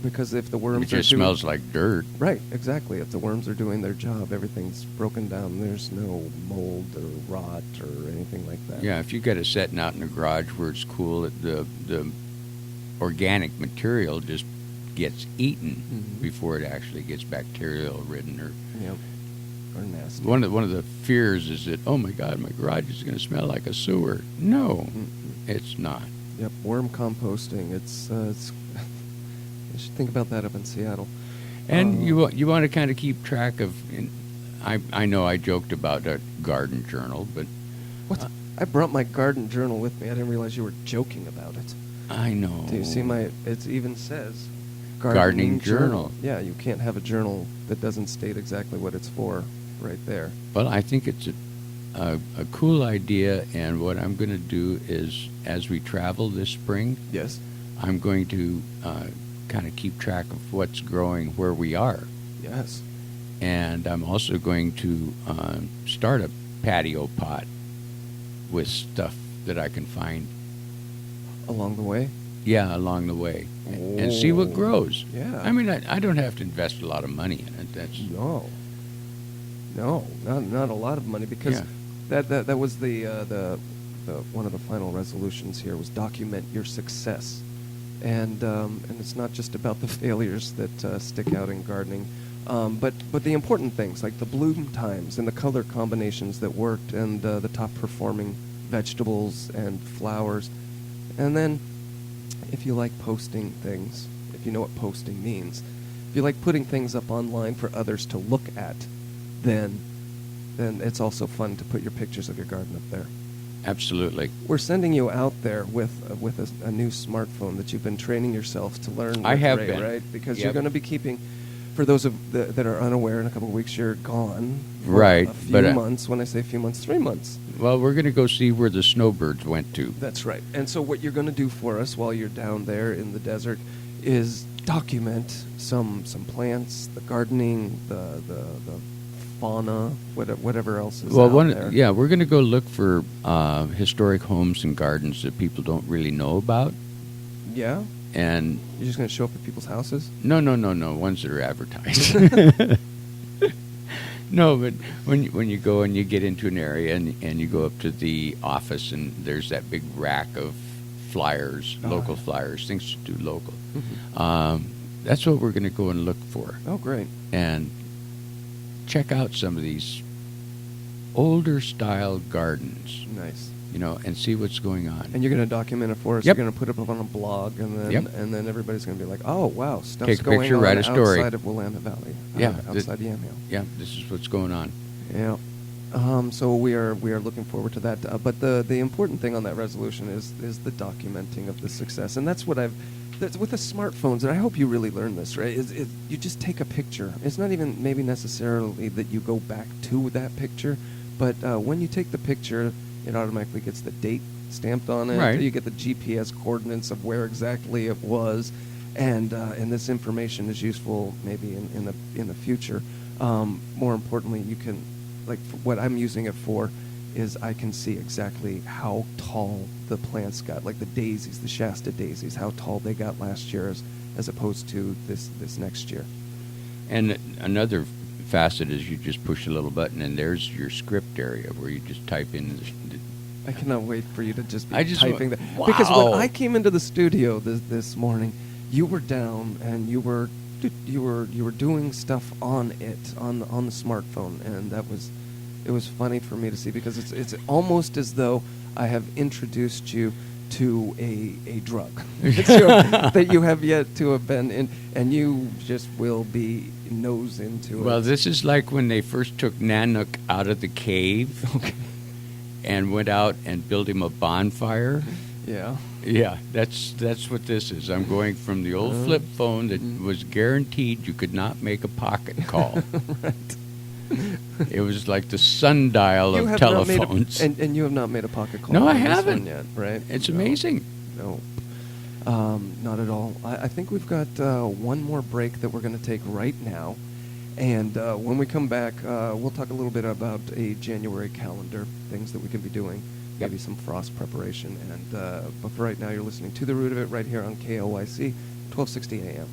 because if the worms it just smells like dirt. Right, exactly. If the worms are doing their job, everything's broken down. There's no mold or rot or anything like that. Yeah, if you got it setting out in the garage where it's cool, the organic material just gets eaten before it actually gets bacterial ridden or nasty. One of the fears is that, oh my God, my garage is going to smell like a sewer. No, it's not. Yep, worm composting. It's you should think about that up in Seattle. And you want to kind of keep track of. I know I joked about a garden journal, but what? I brought my garden journal with me. I didn't realize you were joking about it. I know. Do you see my? It even says gardening journal. Yeah, you can't have a journal that doesn't state exactly what it's for, right there. Well, I think it's a cool idea, and what I'm going to do is, as we travel this spring, yes, I'm going to kind of keep track of what's growing where we are. Yes. And I'm also going to start a patio pot with stuff that I can find along the way. Yeah, along the way, and see what grows. Yeah. I mean, I don't have to invest a lot of money in it. That's no, not a lot of money, because that was the one of the final resolutions here was document your success, and it's not just about the failures that stick out in gardening, but the important things like the bloom times and the color combinations that worked, and the top performing vegetables and flowers, and then if you like posting things, if you know what posting means, if you like putting things up online for others to look at, then it's also fun to put your pictures of your garden up there. Absolutely. We're sending you out there with a new smartphone that you've been training yourself to learn. I have Ray, been. Right? Because you're going to be keeping, for those that are unaware, in a couple of weeks you're gone. For right. A few months. When I say a few months, 3 months. Well, we're going to go see where the snowbirds went to. That's right. And so what you're going to do for us while you're down there in the desert is document some plants, the gardening, the fauna, whatever else is out there. Yeah, we're going to go look for historic homes and gardens that people don't really know about. Yeah? And you're just going to show up at people's houses? No, ones that are advertised. No, but when you go and you get into an area and you go up to the office and there's that big rack of flyers, local flyers, things to do local. Mm-hmm. That's what we're going to go and look for. Oh, great. And check out some of these older style gardens. Nice. And see what's going on. And you're going to document it for us. Yep. You're going to put it up on a blog, and then everybody's going to be like, "Oh, wow, stuff's Take a going picture, on write a story. outside of Willamette Valley, outside Yamhill." Yeah, this is what's going on. Yeah. So we are looking forward to that. But the important thing on that resolution is the documenting of the success, and that's what that's with the smartphones. And I hope you really learn this, right? You just take a picture. It's not even maybe necessarily that you go back to that picture, but when you take the picture, it automatically gets the date stamped on it. Right. You get the GPS coordinates of where exactly it was, and this information is useful maybe in the future. More importantly, you can, like, what I'm using it for is I can see exactly how tall the plants got, like the daisies, the Shasta daisies, how tall they got last year as opposed to this next year. And another facet is you just push a little button, and there's your script area where you just type in I cannot wait for you to just be I just typing that. wow. Because when I came into the studio this morning, you were down and you were doing stuff on the smartphone, and it was funny for me to see, because it's almost as though I have introduced you to a drug that you have yet to have been in, and you just will be nose into it. Well, this is like when they first took Nanook out of the cave and went out and built him a bonfire. Yeah. Yeah, that's what this is. I'm going from the old flip phone that was guaranteed you could not make a pocket call. Right. It was like the sundial You of have telephones. not made and you have not made a pocket call. No, I on this haven't one yet, right? It's No. amazing. No, not at all. I think we've got one more break that we're going to take right now. And when we come back, we'll talk a little bit about a January calendar, things that we can be doing, maybe some frost preparation. And but for right now, you're listening to The Root of It right here on KLYC, 1260 AM.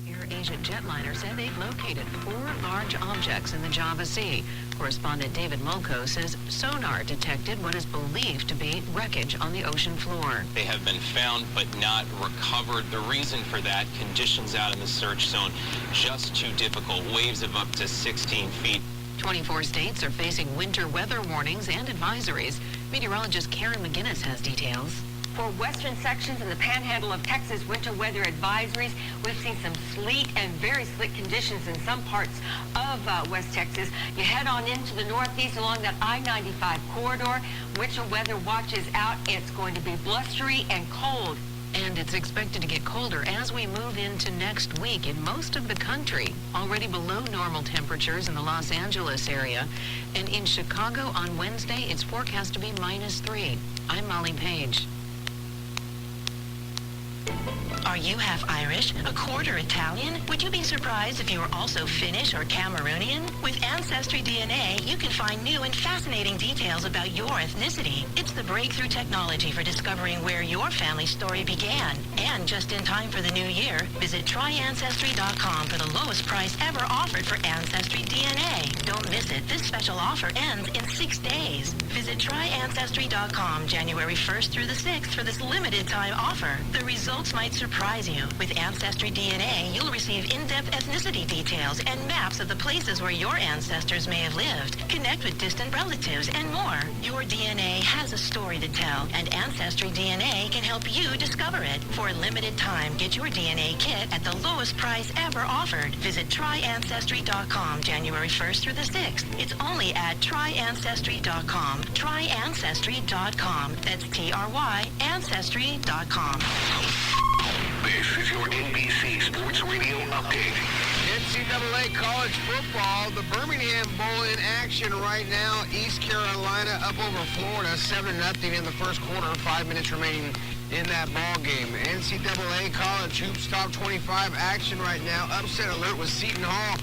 AirAsia jetliner said they've located 4 large objects in the Java Sea. Correspondent David Mulco says sonar detected what is believed to be wreckage on the ocean floor. They have been found but not recovered. The reason for that, conditions out in the search zone just too difficult. Waves of up to 16 feet. 24 states are facing winter weather warnings and advisories. Meteorologist Karen McGinnis has details. For western sections in the panhandle of Texas, winter weather advisories. We've seen some sleet and very slick conditions in some parts of West Texas. You head on into the northeast along that I-95 corridor. Winter weather watches out. It's going to be blustery and cold. And it's expected to get colder as we move into next week in most of the country. Already below normal temperatures in the Los Angeles area. And in Chicago on Wednesday, it's forecast to be -3. I'm Molly Page. Are you half Irish, a quarter Italian? Would you be surprised if you were also Finnish or Cameroonian? With Ancestry DNA, you can find new and fascinating details about your ethnicity. It's the breakthrough technology for discovering where your family story began. And just in time for the new year, visit tryancestry.com for the lowest price ever offered for Ancestry DNA. Don't miss it. This special offer ends in 6 days. Visit tryancestry.com January 1st through the 6th for this limited time offer. The results might surprise you. With Ancestry DNA, you'll receive in-depth ethnicity details and maps of the places where your ancestors may have lived. Connect with distant relatives and more. Your DNA has a story to tell, and Ancestry DNA can help you discover it. For a limited time, get your DNA kit at the lowest price ever offered. Visit tryancestry.com January 1st through the 6th. It's only at tryancestry.com. Tryancestry.com. That's T-R-Y, ancestry.com. This is your NBC Sports Radio update. NCAA college football, the Birmingham Bowl in action right now. East Carolina up over Florida, 7-0 in the first quarter, 5 minutes remaining in that ball game. NCAA college hoops top 25 action right now. Upset alert with Seton Hall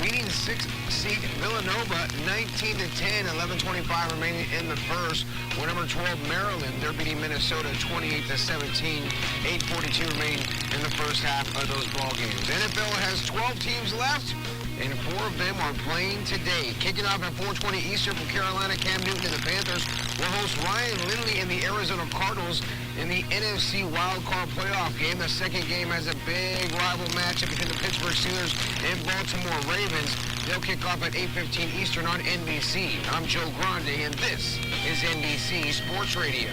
beating 6th seed Villanova 19-10, 11:25 remaining in the first. Or number 12 Maryland, they're beating Minnesota 28-17, 8:42 remaining in the first half of those ball games. NFL has 12 teams left, and 4 of them are playing today. Kicking off at 4:20 Eastern from Carolina, Cam Newton and the Panthers will host Ryan Lindley and the Arizona Cardinals in the NFC Wild Card Playoff game. The second game has a big rival matchup between the Pittsburgh Steelers and Baltimore Ravens. They'll kick off at 8:15 Eastern on NBC. I'm Joe Grande, and this is NBC Sports Radio.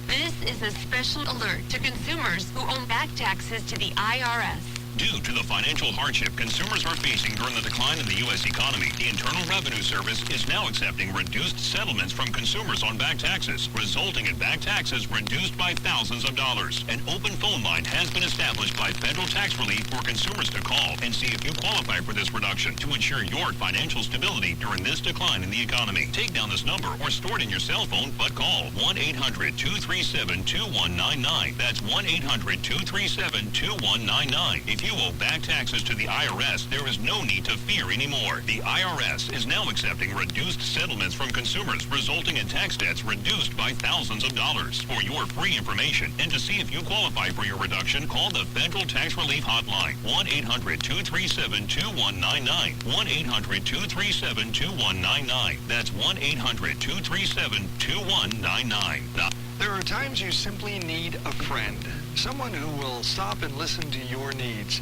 This is a special alert to consumers who owe back taxes to the IRS. Due to the financial hardship consumers are facing during the decline in the U.S. economy, the Internal Revenue Service is now accepting reduced settlements from consumers on back taxes, resulting in back taxes reduced by thousands of dollars. An open phone line has been established by Federal Tax Relief for consumers to call and see if you qualify for this reduction to ensure your financial stability during this decline in the economy. Take down this number or store it in your cell phone, but call 1-800-237-2199. That's 1-800-237-2199. If If you owe back taxes to the IRS, there is no need to fear anymore. The IRS is now accepting reduced settlements from consumers, resulting in tax debts reduced by thousands of dollars. For your free information and to see if you qualify for your reduction, call the Federal Tax Relief Hotline, 1-800-237-2199, 1-800-237-2199. That's 1-800-237-2199. There are times you simply need a friend, someone who will stop and listen to your needs.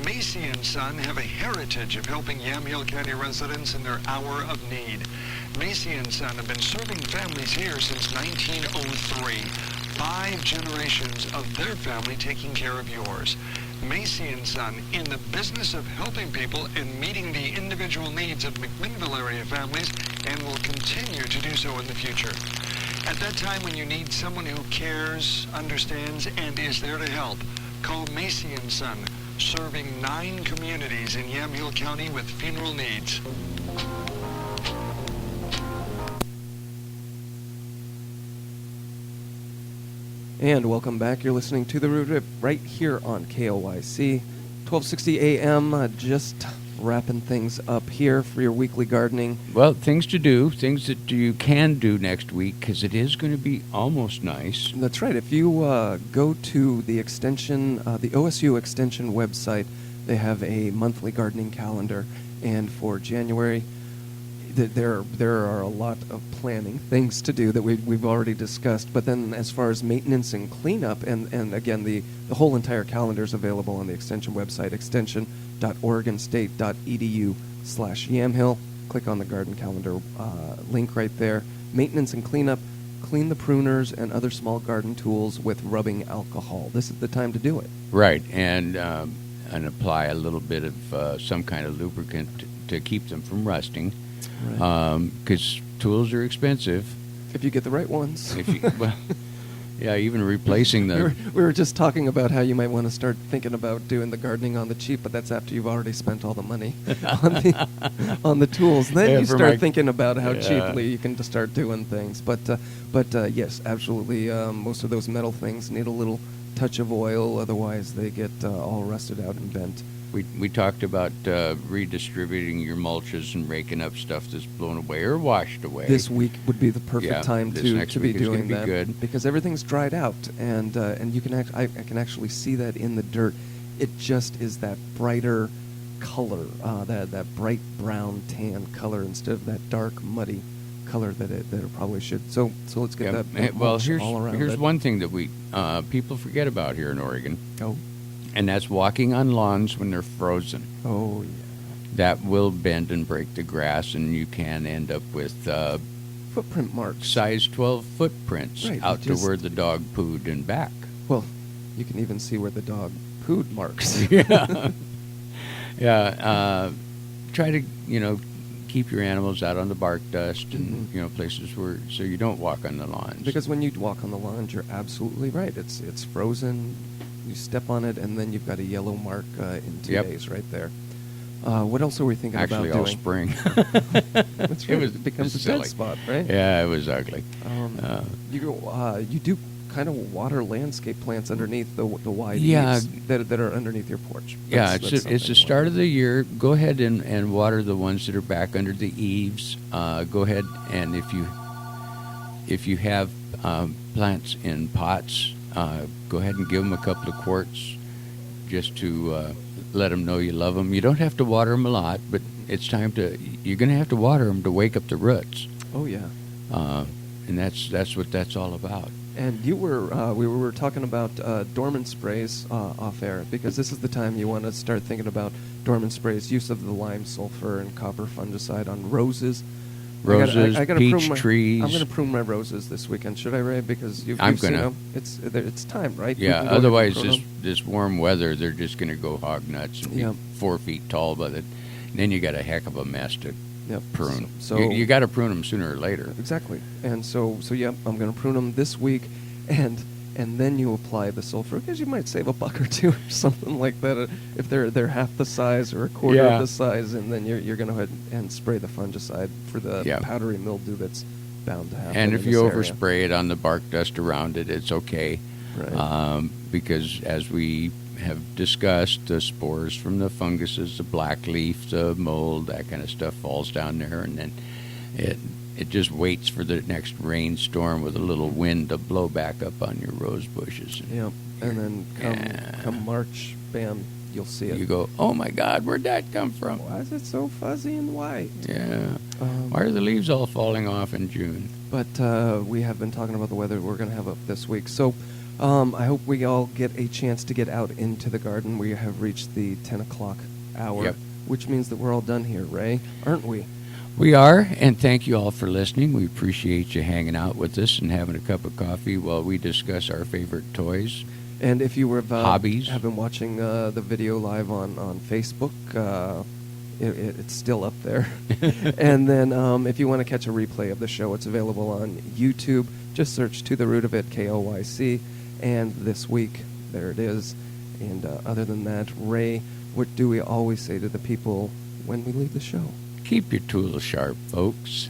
Macy and Son have a heritage of helping Yamhill County residents in their hour of need. Macy and Son have been serving families here since 1903. 5 generations of their family taking care of yours. Macy and Son, in the business of helping people and meeting the individual needs of McMinnville area families, and will continue to do so in the future. At that time when you need someone who cares, understands, and is there to help, call Macy and Son, serving 9 communities in Yamhill County with funeral needs. And welcome back. You're listening to The Road Trip right here on KLYC, 1260 AM. Just wrapping things up here for your weekly gardening. Well, things to do, things that you can do next week, because it is going to be almost nice. That's right. If you go to the extension, the OSU extension website, they have a monthly gardening calendar. And for January, there are a lot of planning things to do that we've already discussed. But then as far as maintenance and cleanup, and again, the whole entire calendar is available on the extension website, extension.oregonstate.edu/Yamhill. Click on the garden calendar link right there. Maintenance and cleanup. Clean the pruners and other small garden tools with rubbing alcohol. This is the time to do it. Right, and apply a little bit of some kind of lubricant to keep them from rusting. Because tools are expensive. If you get the right ones. Yeah, even replacing them. We were just talking about how you might want to start thinking about doing the gardening on the cheap, but that's after you've already spent all the money on the tools. Then you start thinking about how cheaply you can start doing things. But yes, absolutely. Most of those metal things need a little touch of oil, otherwise they get all rusted out and bent. We talked about redistributing your mulches and raking up stuff that's blown away or washed away. This week would be the perfect time to be doing that, good. Because everything's dried out, and you can I can actually see that in the dirt. It just is that brighter color, that bright brown tan color instead of that dark muddy color that it probably should. So let's get that mulch all around. Here's one thing that we people forget about here in Oregon. Oh. And that's walking on lawns when they're frozen. Oh, yeah. That will bend and break the grass, and you can end up with footprint marks. Size 12 footprints out to where the dog pooed and back. Well, you can even see where the dog pooed marks. Yeah. Yeah. Try to, keep your animals out on the bark dust and, places where, so you don't walk on the lawns. Because when you walk on the lawns, you're absolutely right. It's frozen. You step on it, and then you've got a yellow mark in 2 days right there. What else are we thinking about doing? Actually, all spring. That's right. It becomes a dead spot, right? Yeah, it was ugly. You do kind of water landscape plants underneath the wide eaves that are underneath your porch. It's the start of the year. Go ahead and water the ones that are back under the eaves. Go ahead, and if you have plants in pots, go ahead and give them a couple of quarts just to let them know you love them. You don't have to water them a lot, but it's time to. You're going to have to water them to wake up the roots. Oh yeah. And that's what that's all about. And we were talking about dormant sprays off air, because this is the time you want to start thinking about dormant sprays. Use of the lime, sulfur, and copper fungicide on roses. Roses, I gotta peach trees. I'm going to prune my roses this weekend. Should I, Ray? Because you've seen them. It's time, right? Yeah. Otherwise, this warm weather, they're just going to go hog nuts and be 4 feet tall. But then you got a heck of a mess to prune. So you got to prune them sooner or later. Exactly. And so I'm going to prune them this week, and then you apply the sulfur, because you might save $1 or $2 or something like that if they're half the size or a quarter of the size, and then you're going to go ahead and spray the fungicide for the powdery mildew that's bound to happen. And if you overspray it on the bark dust around it, it's okay, right? Because as we have discussed, the spores from the funguses, the black leaf, the mold, that kind of stuff falls down there, and then it just waits for the next rainstorm with a little wind to blow back up on your rose bushes. Yep. And then come March, bam, you'll see it. You go, oh my God, where'd that come from? Why is it so fuzzy and white? Yeah. Why are the leaves all falling off in June? But we have been talking about the weather we're going to have up this week. So I hope we all get a chance to get out into the garden. We have reached the 10 o'clock hour, Yep. which means that we're all done here, Ray, aren't we? We are, and thank you all for listening. We appreciate you hanging out with us and having a cup of coffee while we discuss our favorite toys. And if you were Hobbies. have been watching the video live on Facebook, it's still up there. And then if you want to catch a replay of the show, it's available on YouTube. Just search To the Root of It, KLYC, and This Week. There it is. And other than that, Ray, what do we always say to the people when we leave the show? Keep your tools sharp, folks.